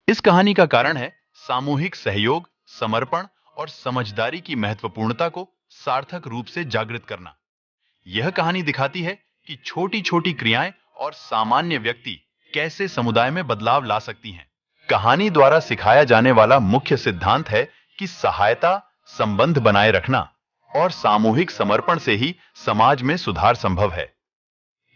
इस कहानी का कारण है सामूहिक सहयोग, समर्पण और समझदारी की महत्वपूर्णता को सार्थक रूप से जागृत करना। यह कहानी दिखाती है कि छोटी-छोटी क्रियाएं और सामान्य व्यक्ति कैसे समुदाय में बदलाव ला सकती हैं। कहानी द्वारा सिखाया जाने वाला मुख्य सिद्धांत है कि सहायता, संबंध बनाए रखना और सामूहिक समर्पण से ही समाज में सुधार संभव है।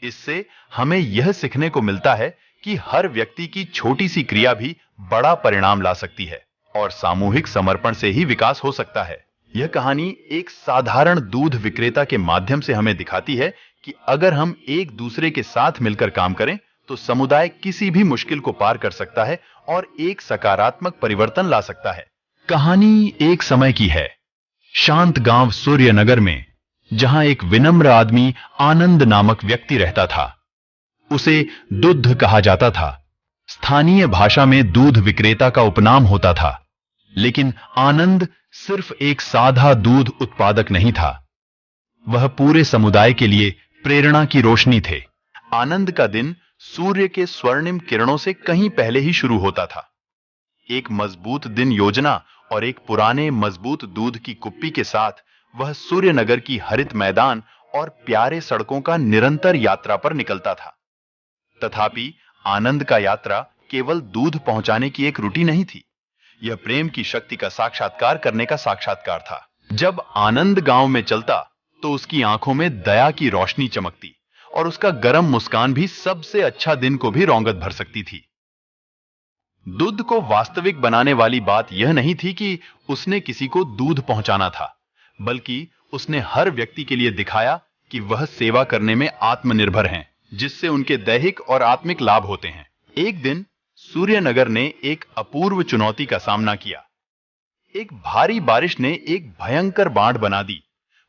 इससे हमें यह सीखने को मिलता है कि हर व्यक्ति की छोटी सी क्रिया भी बड़ा परिणाम ला सकती है और सामूहिक समर्पण से ही विकास हो सकता है। यह कहानी एक साधारण दूध विक्रेता के माध्यम से हमें दिखाती है कि अगर हम एक दूसरे के साथ मिलकर काम करें तो समुदाय किसी भी मुश्किल को पार कर सकता है और एक सकारात्मक परिवर्तन ला सकता है। कहानी एक समय की है, शांत गांव सूर्यनगर में, जहां एक विनम्र आदमी आनंद नामक व्यक्ति रहता था। उसे दुद्ध कहा जाता था। स्थानीय भाषा में दूध विक्रेता का उपनाम होता था। लेकिन आनंद सिर्फ एक साधा दूध उत्पादक नहीं था, वह पूरे समुदाय के लिए प्रेरणा की रोशनी थे। आनंद का दिन सूर्य के स्वर्णिम किरणों से कहीं पहले ही शुरू होता था। एक मजबूत दिन योजना और एक पुराने मजबूत दूध की कुप्पी के साथ वह सूर्यनगर की हरित मैदान और प्यारे सड़कों का निरंतर यात्रा पर निकलता था। तथापि आनंद का यात्रा केवल दूध पहुंचाने की एक रूटीन नहीं थी, यह प्रेम की शक्ति का साक्षात्कार करने का साक्षात्कार था। जब आनंद गांव में चलता तो उसकी आंखों में दया की रोशनी चमकती और उसका गर्म मुस्कान भी सबसे अच्छा दिन को भी रौनक भर सकती थी। दूध को वास्तविक बनाने वाली बात यह नहीं थी कि उसने किसी को दूध पहुंचाना था, बल्कि उसने हर व्यक्ति के लिए दिखाया कि वह सेवा करने में आत्मनिर्भर हैं, जिससे उनके दैहिक और आत्मिक लाभ होते हैं। एक दिन सूर्यनगर ने एक अपूर्व चुनौती का सामना किया। एक भारी बारिश ने एक भयंकर बाढ़ बना दी।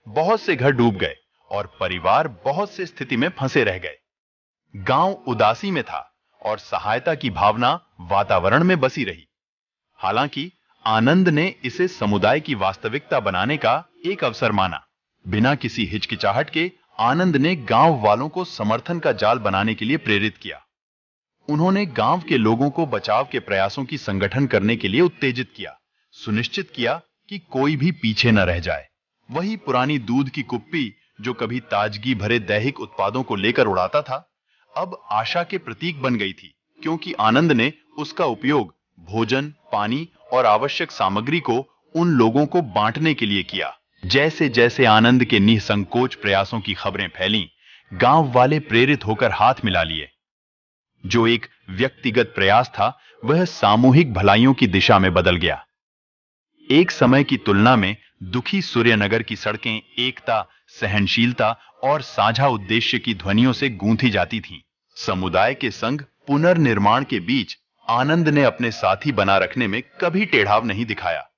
बहुत से घर डूब गए और परिवार बहुत से स्थिति में फंसे रह गए। गांव उदासी में था और सहायता की भावना वातावरण में बसी रही। हालांकि आनंद ने इसे समुदाय की वास्तविकता बनाने का एक अवसर माना। बिना किसी हिचकिचाहट के आनंद ने गांव वालों को समर्थन का जाल बनाने के लिए प्रेरित किया। उन्होंने गांव के लोगों को बचाव के प्रयासों की संगठन करने के लिए उत्तेजित किया, सुनिश्चित किया कि कोई भी पीछे न रह जाए। वही पुरानी दूध की कुप्पी जो कभी ताजगी भरे दैहिक उत्पादों को लेकर उड़ाता था, अब आशा के प्रतीक बन गई थी, क्योंकि आनंद ने उसका उपयोग भोजन, पानी और आवश्यक सामग्री को उन लोगों को बांटने के लिए किया। जैसे जैसे आनंद के निसंकोच प्रयासों की खबरें फैलीं, गांव वाले प्रेरित होकर हाथ मिला लिए। जो एक व्यक्तिगत प्रयास था, वह सामूहिक भलाइयों की दिशा में बदल गया। एक समय की तुलना में दुखी सूर्यनगर की सड़कें एकता, सहनशीलता और साझा उद्देश्य की ध्वनियों से गूंथी जाती थीं। समुदाय के संग पुनर्निर्माण के बीच आनंद ने अपने साथी बना रखने में कभी टेढ़ाव नहीं दिखाया।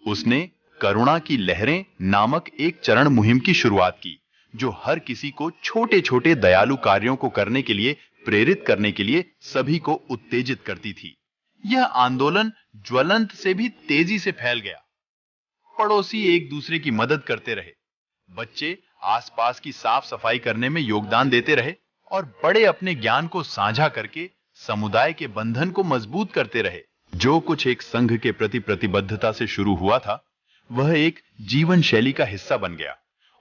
उसने करुणा की लहरें नामक एक चरण मुहिम की शुरुआत की, जो हर किसी को छोटे-छोटे दयालु कार्यों को करने के लिए प्रेरित करने के लिए सभी को उत्तेजित करती थी। यह आंदोलन ज्वलंत से भी तेजी से फैल गया। पड़ोसी एक दूसरे की मदद करते रहे, बच्चे आसपास की साफ सफाई करने में योगदान देते रहे और बड़े अपने ज्ञान को साझा करके समुदाय के बंधन को मजबूत करते रहे। जो कुछ एक संघ के प्रति प्रतिबद्धता से शुरू हुआ था, वह एक जीवन शैली का हिस्सा बन गया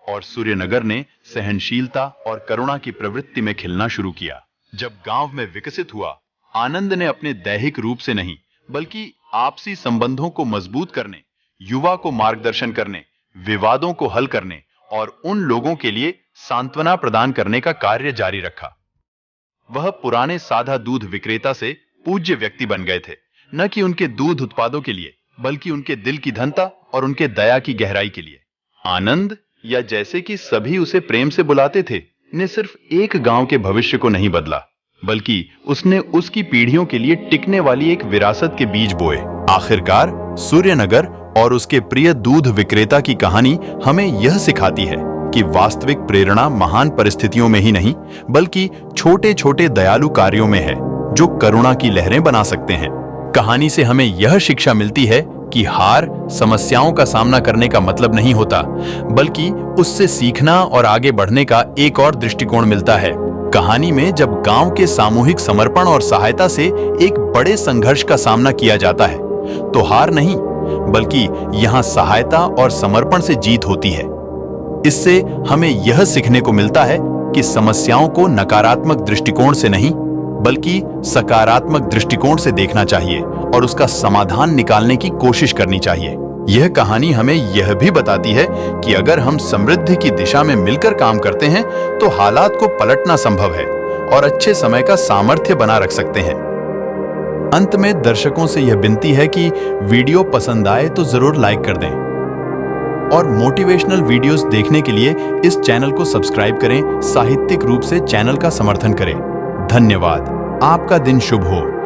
और सूर्यनगर ने सहनशीलता और करुणा की प्रवृत्ति में खिलना शुरू किया। जब गांव में विकसित हुआ, आनंद ने अपने दैहिक रूप से नहीं, बल्कि आपसी संबंधों को मजबूत करने, युवा को मार्गदर्शन करने, विवादों को हल करने और उन लोगों के लिए सांत्वना प्रदान करने का कार्य जारी रखा। वह पुराने सादा दूध विक्रेता से पूज्य व्यक्ति बन गए थे, न कि उनके दूध उत्पादों के लिए, बल्कि उनके दिल की धनता और उनके दया की गहराई के लिए। आनंद, या जैसे कि सभी उसे प्रेम से बुलाते थे, ने सिर्फ एक गांव के भविष्य को नहीं बदला, बल्कि उसने उसकी पीढ़ियों के लिए टिकने वाली एक विरासत के बीज बोए। आखिरकार सूर्यनगर और उसके प्रिय दूध विक्रेता की कहानी हमें यह सिखाती है कि वास्तविक प्रेरणा महान परिस्थितियों में ही नहीं, बल्कि छोटे छोटे दयालु कार्यों में है, जो करुणा की लहरें बना सकते हैं। कहानी से हमें यह शिक्षा मिलती है कि हार, समस्याओं का सामना करने का मतलब नहीं होता, बल्कि उससे सीखना और आगे बढ़ने का एक और दृष्टिकोण मिलता है। कहानी में जब गांव के सामूहिक समर्पण और सहायता से एक बड़े संघर्ष का सामना किया जाता है, तो हार नहीं, बल्कि यहां सहायता और समर्पण से जीत होती है। इससे हमें यह सीखने को मिलता है कि समस्याओं को नकारात्मक दृष्टिकोण से नहीं, बल्कि सकारात्मक दृष्टिकोण से देखना चाहिए और उसका समाधान निकालने की कोशिश करनी चाहिए। यह कहानी हमें यह भी बताती है कि अगर हम समृद्धि की दिशा में मिलकर काम करते हैं, तो हालात को पलटना संभव है और अच्छे समय का सामर्थ्य बना रख सकते हैं। अंत में दर्शकों से यह विनती है कि वीडियो पसंद आए तो जरूर लाइक कर दें और मोटिवेशनल वीडियोस देखने के लिए इस चैनल को सब्सक्राइब करें, साहित्यिक रूप से चैनल का समर्थन करें। धन्यवाद। आपका दिन शुभ हो।